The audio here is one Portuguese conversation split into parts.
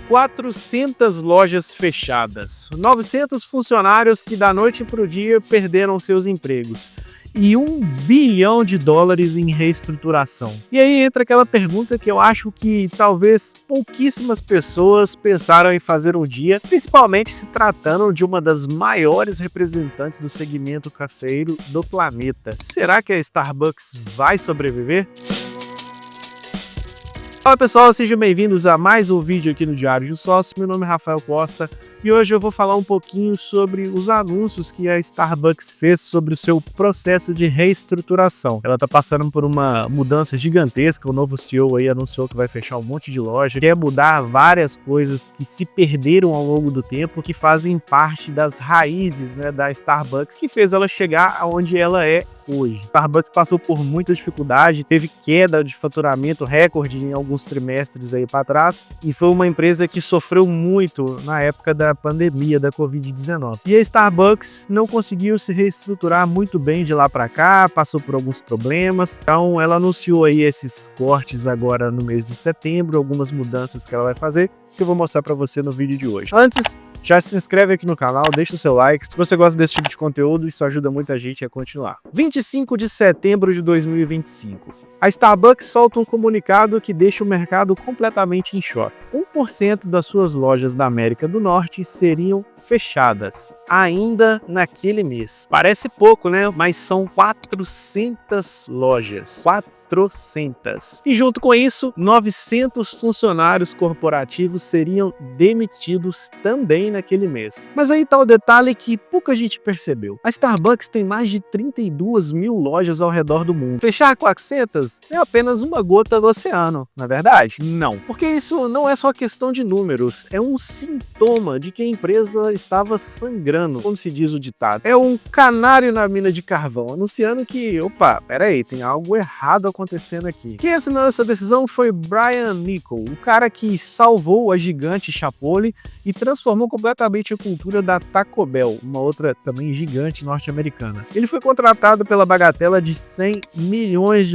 400 lojas fechadas, 900 funcionários que da noite para o dia perderam seus empregos e $1 bilhão em reestruturação. E aí entra aquela pergunta que eu acho que talvez pouquíssimas pessoas pensaram em fazer um dia, principalmente se tratando de uma das maiores representantes do segmento cafeiro do planeta. Será que a Starbucks vai sobreviver? Fala pessoal, sejam bem-vindos a mais um vídeo aqui no Diário de um Sócio. Meu nome é Rafael Costa e hoje eu vou falar um pouquinho sobre os anúncios que a Starbucks fez sobre o seu processo de reestruturação. Ela está passando por uma mudança gigantesca, o novo CEO aí anunciou que vai fechar um monte de loja, quer mudar várias coisas que se perderam ao longo do tempo, que fazem parte das raízes, da Starbucks, que fez ela chegar aonde ela é hoje. Starbucks passou por muita dificuldade, teve queda de faturamento recorde em alguns trimestres aí para trás e foi uma empresa que sofreu muito na época da pandemia da Covid-19. E a Starbucks não conseguiu se reestruturar muito bem de lá para cá, passou por alguns problemas. Então ela anunciou aí esses cortes agora no mês de setembro, algumas mudanças que ela vai fazer, que eu vou mostrar para você no vídeo de hoje. Antes, já se inscreve aqui no canal, deixa o seu like. Se você gosta desse tipo de conteúdo, isso ajuda muita gente a continuar. 25 de setembro de 2025. A Starbucks solta um comunicado que deixa o mercado completamente em choque. 1% das suas lojas da América do Norte seriam fechadas, ainda naquele mês. Parece pouco, né? Mas são 400 lojas. 400. E junto com isso, 900 funcionários corporativos seriam demitidos também naquele mês. Mas aí tá o detalhe que pouca gente percebeu. A Starbucks tem mais de 32 mil lojas ao redor do mundo. Fechar 400 é apenas uma gota no oceano, na verdade? Não. Porque isso não é só questão de números, é um sintoma de que a empresa estava sangrando, como se diz o ditado. É um canário na mina de carvão, anunciando que, opa, peraí, tem algo errado acontecendo aqui. Quem assinou essa decisão foi Brian Niccol, o cara que salvou a gigante Chipotle e transformou completamente a cultura da Taco Bell, uma outra também gigante norte-americana. Ele foi contratado pela bagatela de $100 milhões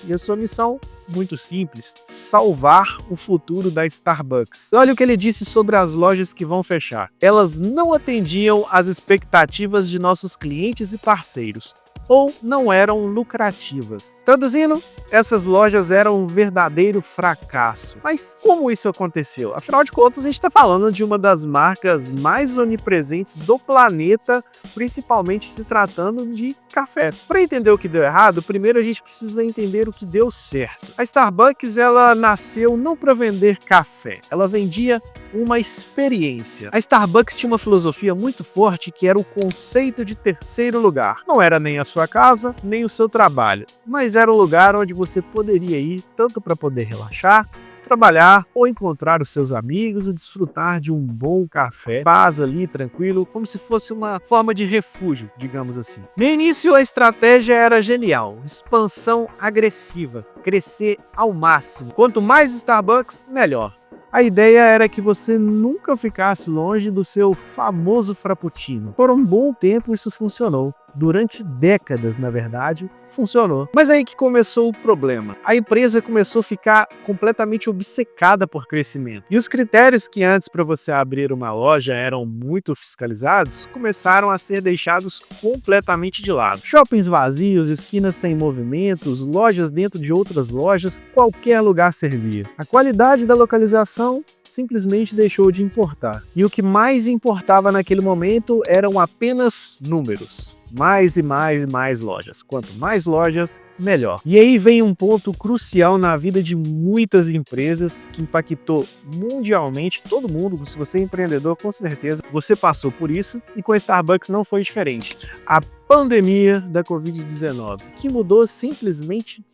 e a sua missão? Muito simples, salvar o futuro da Starbucks. Olha o que ele disse sobre as lojas que vão fechar. Elas não atendiam às expectativas de nossos clientes e parceiros, ou não eram lucrativas. Traduzindo, essas lojas eram um verdadeiro fracasso. Mas como isso aconteceu? Afinal de contas, a gente está falando de uma das marcas mais onipresentes do planeta, principalmente se tratando de café. Para entender o que deu errado, primeiro a gente precisa entender o que deu certo. A Starbucks, ela nasceu não para vender café, ela vendia uma experiência. A Starbucks tinha uma filosofia muito forte que era o conceito de terceiro lugar. Não era nem a sua casa, nem o seu trabalho, mas era o lugar onde você poderia ir tanto para poder relaxar, trabalhar ou encontrar os seus amigos e desfrutar de um bom café, paz ali, tranquilo, como se fosse uma forma de refúgio, digamos assim. No início, a estratégia era genial, expansão agressiva, crescer ao máximo. Quanto mais Starbucks, melhor. A ideia era que você nunca ficasse longe do seu famoso frappuccino. Por um bom tempo isso funcionou. Durante décadas, na verdade, funcionou. Mas aí que começou o problema. A empresa começou a ficar completamente obcecada por crescimento. E os critérios que antes para você abrir uma loja eram muito fiscalizados, começaram a ser deixados completamente de lado. Shoppings vazios, esquinas sem movimentos, lojas dentro de outras lojas, qualquer lugar servia. A qualidade da localização simplesmente deixou de importar. E o que mais importava naquele momento eram apenas números. Mais e mais e mais lojas. Quanto mais lojas, melhor. E aí vem um ponto crucial na vida de muitas empresas que impactou mundialmente todo mundo. Se você é empreendedor, com certeza você passou por isso e com a Starbucks não foi diferente. A pandemia da Covid-19, que mudou simplesmente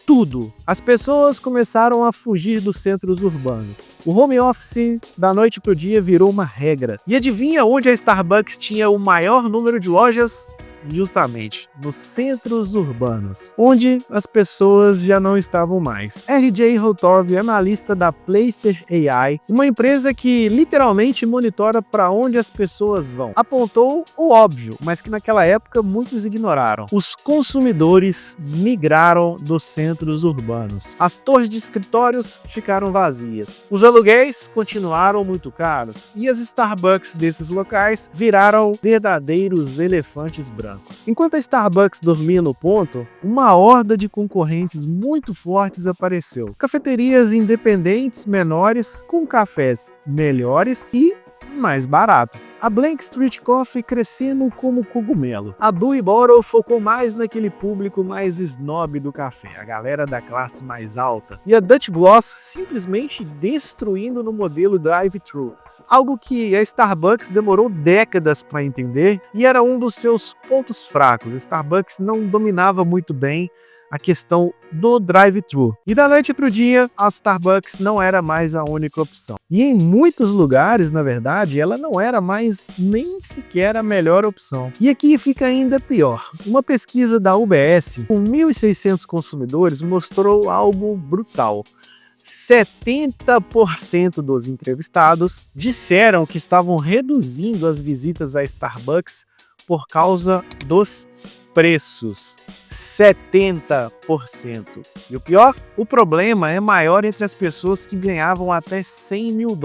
tudo. As pessoas começaram a fugir dos centros urbanos. O home office da noite para o dia virou uma regra. E adivinha onde a Starbucks tinha o maior número de lojas? justamente nos centros urbanos, onde as pessoas já não estavam mais. R.J. Hotov é analista da Placer AI, uma empresa que literalmente monitora para onde as pessoas vão. Apontou o óbvio, mas que naquela época muitos ignoraram. Os consumidores migraram dos centros urbanos. As torres de escritórios ficaram vazias. Os aluguéis continuaram muito caros e as Starbucks desses locais viraram verdadeiros elefantes brancos. Enquanto a Starbucks dormia no ponto, uma horda de concorrentes muito fortes apareceu. Cafeterias independentes menores com cafés melhores e mais baratos. A Blank Street Coffee crescendo como cogumelo. A Blue Bottle focou mais naquele público mais snob do café, a galera da classe mais alta. E a Dutch Gloss simplesmente destruindo no modelo drive-thru. Algo que a Starbucks demorou décadas para entender e era um dos seus pontos fracos. A Starbucks não dominava muito bem a questão do drive-thru. E da noite para o dia, a Starbucks não era mais a única opção. E em muitos lugares, na verdade, ela não era mais nem sequer a melhor opção. E aqui fica ainda pior. Uma pesquisa da UBS, com 1.600 consumidores, mostrou algo brutal. 70% dos entrevistados disseram que estavam reduzindo as visitas a Starbucks por causa dos preços. 70%. E o pior, o problema é maior entre as pessoas que ganhavam até $100 mil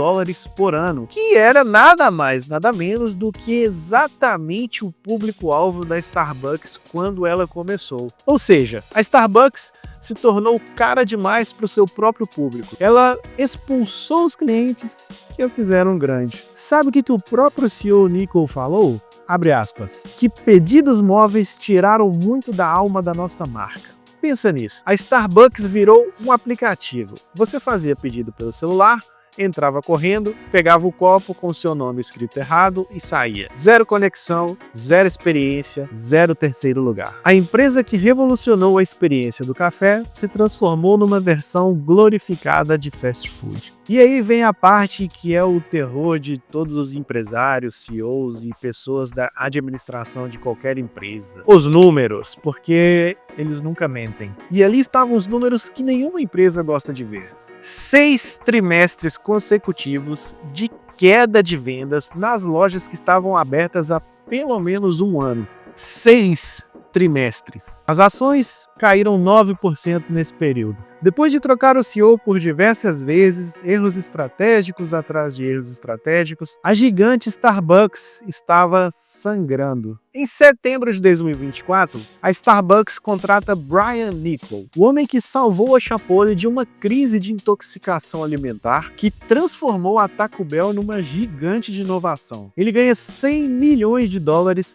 por ano, que era nada mais, nada menos do que exatamente o público-alvo da Starbucks quando ela começou. Ou seja, a Starbucks se tornou cara demais para o seu próprio público. Ela expulsou os clientes que a fizeram grande. Sabe o que o próprio CEO Nichol falou? Abre aspas, que pedidos móveis tiraram muito da alma da nossa marca. Pensa nisso. A Starbucks virou um aplicativo. Você fazia pedido pelo celular, entrava correndo, pegava o copo com seu nome escrito errado e saía. Zero conexão, zero experiência, zero terceiro lugar. A empresa que revolucionou a experiência do café se transformou numa versão glorificada de fast food. E aí vem a parte que é o terror de todos os empresários, CEOs e pessoas da administração de qualquer empresa. Os números, porque eles nunca mentem. E ali estavam os números que nenhuma empresa gosta de ver. 6 trimestres consecutivos de queda de vendas nas lojas que estavam abertas há pelo menos um ano. 6 trimestres. As ações caíram 9% nesse período. Depois de trocar o CEO por diversas vezes, erros estratégicos atrás de erros estratégicos, a gigante Starbucks estava sangrando. Em setembro de 2024, a Starbucks contrata Brian Niccol, o homem que salvou a Chipotle de uma crise de intoxicação alimentar que transformou a Taco Bell numa gigante de inovação. Ele ganha $100 milhões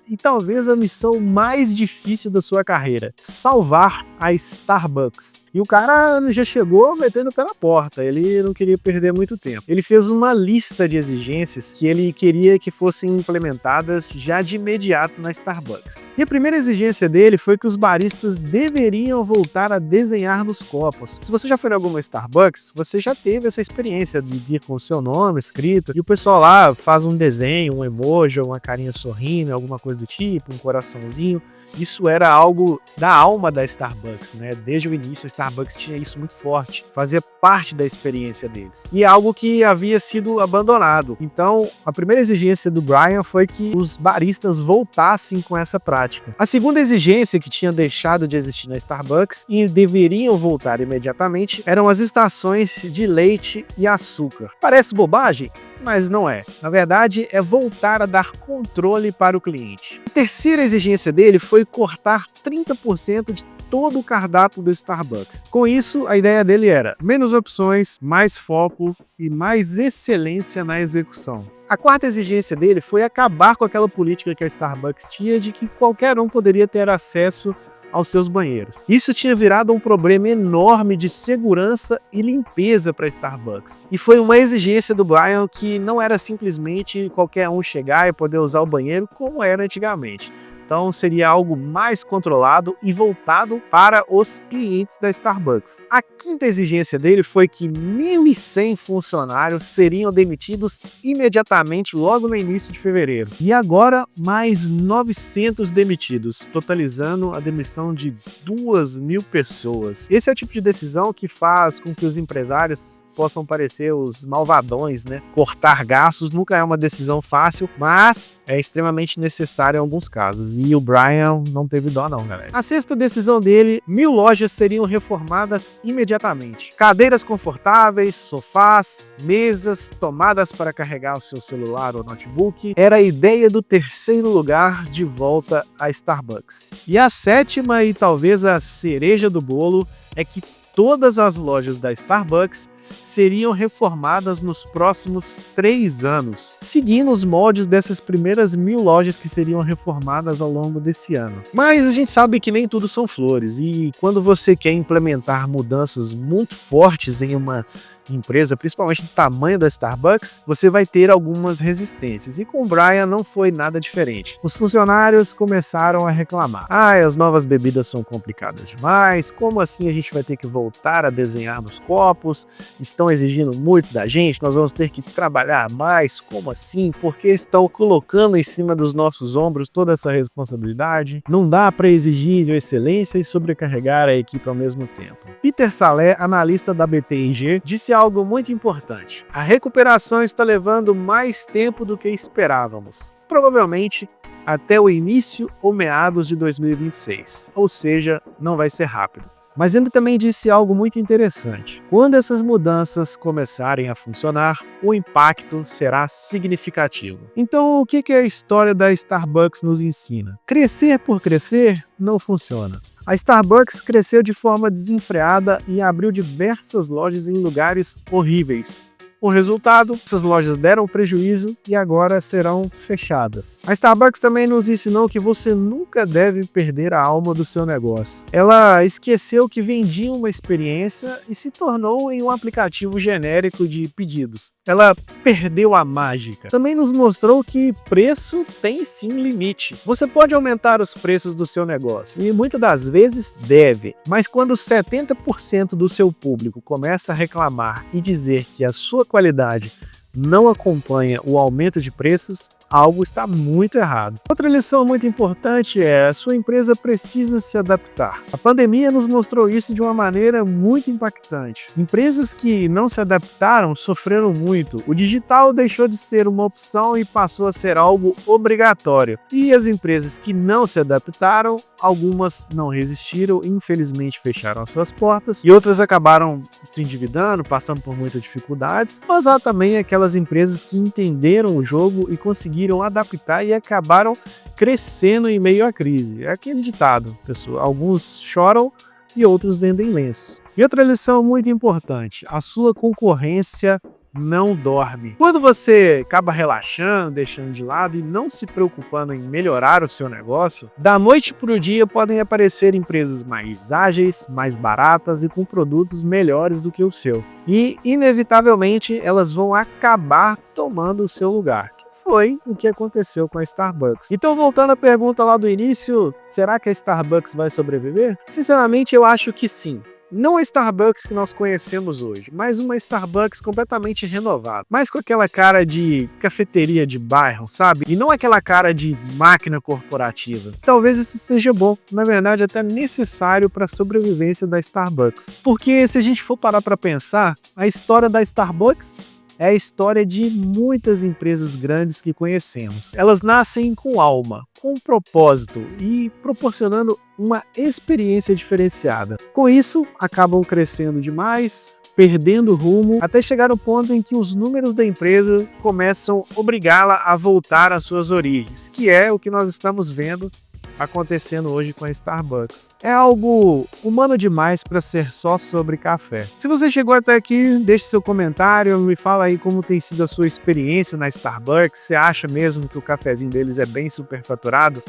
e talvez a missão mais difícil da sua carreira, salvar a Starbucks. E o cara já chegou metendo o pé na porta, ele não queria perder muito tempo. Ele fez uma lista de exigências que ele queria que fossem implementadas já de imediato na Starbucks. E a primeira exigência dele foi que os baristas deveriam voltar a desenhar nos copos. Se você já foi em alguma Starbucks, você já teve essa experiência de vir com o seu nome escrito e o pessoal lá faz um desenho, um emoji, uma carinha sorrindo, alguma coisa do tipo, um coraçãozinho. Isso era algo da alma da Starbucks, né? Desde o início a Starbucks tinha isso muito forte, fazia parte da experiência deles. E é algo que havia sido abandonado. Então, a primeira exigência do Brian foi que os baristas voltassem com essa prática. A segunda exigência que tinha deixado de existir na Starbucks e deveriam voltar imediatamente eram as estações de leite e açúcar. Parece bobagem? Mas não é. Na verdade, é voltar a dar controle para o cliente. A terceira exigência dele foi cortar 30% de todo o cardápio do Starbucks. Com isso, a ideia dele era menos opções, mais foco e mais excelência na execução. A quarta exigência dele foi acabar com aquela política que a Starbucks tinha de que qualquer um poderia ter acesso aos seus banheiros. Isso tinha virado um problema enorme de segurança e limpeza para a Starbucks. E foi uma exigência do Brian que não era simplesmente qualquer um chegar e poder usar o banheiro como era antigamente. Então seria algo mais controlado e voltado para os clientes da Starbucks. A quinta exigência dele foi que 1.100 funcionários seriam demitidos imediatamente logo no início de fevereiro. E agora mais 900 demitidos, totalizando a demissão de 2.000 pessoas. Esse é o tipo de decisão que faz com que os empresários possam parecer os malvadões, né? Cortar gastos nunca é uma decisão fácil, mas é extremamente necessário em alguns casos. E o Brian não teve dó não, galera. A sexta decisão dele, 1.000 lojas seriam reformadas imediatamente. Cadeiras confortáveis, sofás, mesas, tomadas para carregar o seu celular ou notebook. Era a ideia do terceiro lugar de volta à Starbucks. E a sétima e talvez a cereja do bolo é que todas as lojas da Starbucks seriam reformadas nos próximos 3 anos, seguindo os moldes dessas primeiras 1.000 lojas que seriam reformadas ao longo desse ano. Mas a gente sabe que nem tudo são flores, e quando você quer implementar mudanças muito fortes em uma empresa, principalmente do tamanho da Starbucks, você vai ter algumas resistências. E com o Brian não foi nada diferente. Os funcionários começaram a reclamar. As novas bebidas são complicadas demais, como assim a gente vai ter que voltar a desenhar nos copos? Estão exigindo muito da gente, nós vamos ter que trabalhar mais, como assim? Porque estão colocando em cima dos nossos ombros toda essa responsabilidade? Não dá para exigir excelência e sobrecarregar a equipe ao mesmo tempo. Peter Saleh, analista da BTIG, disse algo muito importante. A recuperação está levando mais tempo do que esperávamos. Provavelmente até o início ou meados de 2026. Ou seja, não vai ser rápido. Mas ele também disse algo muito interessante. Quando essas mudanças começarem a funcionar, o impacto será significativo. Então, o que a história da Starbucks nos ensina? Crescer por crescer não funciona. A Starbucks cresceu de forma desenfreada e abriu diversas lojas em lugares horríveis. O resultado, essas lojas deram prejuízo e agora serão fechadas. A Starbucks também nos ensinou que você nunca deve perder a alma do seu negócio. Ela esqueceu que vendia uma experiência e se tornou em um aplicativo genérico de pedidos. Ela perdeu a mágica. Também nos mostrou que preço tem sim limite. Você pode aumentar os preços do seu negócio e muitas das vezes deve, mas quando 70% do seu público começa a reclamar e dizer que a sua qualidade não acompanha o aumento de preços, algo está muito errado. Outra lição muito importante é: a sua empresa precisa se adaptar. A pandemia nos mostrou isso de uma maneira muito impactante. Empresas que não se adaptaram sofreram muito. O digital deixou de ser uma opção e passou a ser algo obrigatório. E as empresas que não se adaptaram, algumas não resistiram, infelizmente fecharam as suas portas, e outras acabaram se endividando, passando por muitas dificuldades. Mas há também aquelas empresas que entenderam o jogo e conseguiram adaptar e acabaram crescendo em meio à crise. É aquele ditado, pessoal. Alguns choram e outros vendem lenços. E outra lição muito importante: a sua concorrência não dorme. Quando você acaba relaxando, deixando de lado e não se preocupando em melhorar o seu negócio, da noite para o dia podem aparecer empresas mais ágeis, mais baratas e com produtos melhores do que o seu. E, inevitavelmente, elas vão acabar tomando o seu lugar, que foi o que aconteceu com a Starbucks. Então, voltando à pergunta lá do início, será que a Starbucks vai sobreviver? Sinceramente, eu acho que sim. Não a Starbucks que nós conhecemos hoje, mas uma Starbucks completamente renovada. Mais com aquela cara de cafeteria de bairro, sabe? E não aquela cara de máquina corporativa. Talvez isso seja bom, na verdade até necessário para a sobrevivência da Starbucks. Porque se a gente for parar para pensar, a história da Starbucks é a história de muitas empresas grandes que conhecemos. Elas nascem com alma, com propósito e proporcionando uma experiência diferenciada. Com isso, acabam crescendo demais, perdendo o rumo, até chegar ao ponto em que os números da empresa começam a obrigá-la a voltar às suas origens, que é o que nós estamos vendo acontecendo hoje com a Starbucks. É algo humano demais para ser só sobre café. Se você chegou até aqui, deixe seu comentário, me fala aí como tem sido a sua experiência na Starbucks. Você acha mesmo que o cafezinho deles é bem superfaturado?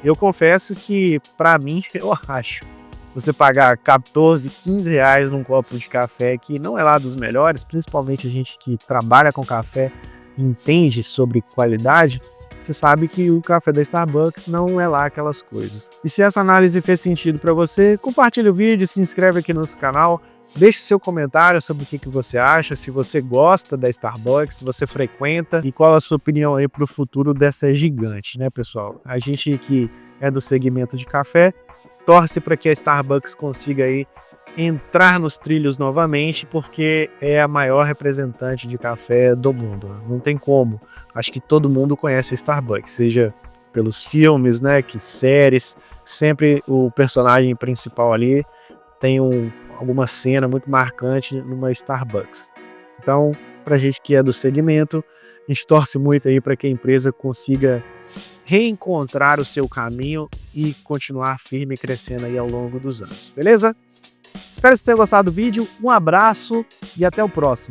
Eu confesso que, para mim, eu acho. Você pagar 14, 15 reais num copo de café que não é lá dos melhores, principalmente a gente que trabalha com café, entende sobre qualidade, você sabe que o café da Starbucks não é lá aquelas coisas. E se essa análise fez sentido para você, compartilha o vídeo, se inscreve aqui no nosso canal, deixe seu comentário sobre o que você acha, se você gosta da Starbucks, se você frequenta e qual a sua opinião aí para o futuro dessa gigante, né, pessoal? A gente que é do segmento de café torce para que a Starbucks consiga aí entrar nos trilhos novamente, porque é a maior representante de café do mundo. Não tem como. Acho que todo mundo conhece a Starbucks, seja pelos filmes, né, que séries, sempre o personagem principal ali tem alguma cena muito marcante numa Starbucks. Então, pra gente que é do segmento, a gente torce muito aí para que a empresa consiga reencontrar o seu caminho e continuar firme e crescendo aí ao longo dos anos, beleza? Espero que você tenha gostado do vídeo, um abraço e até o próximo.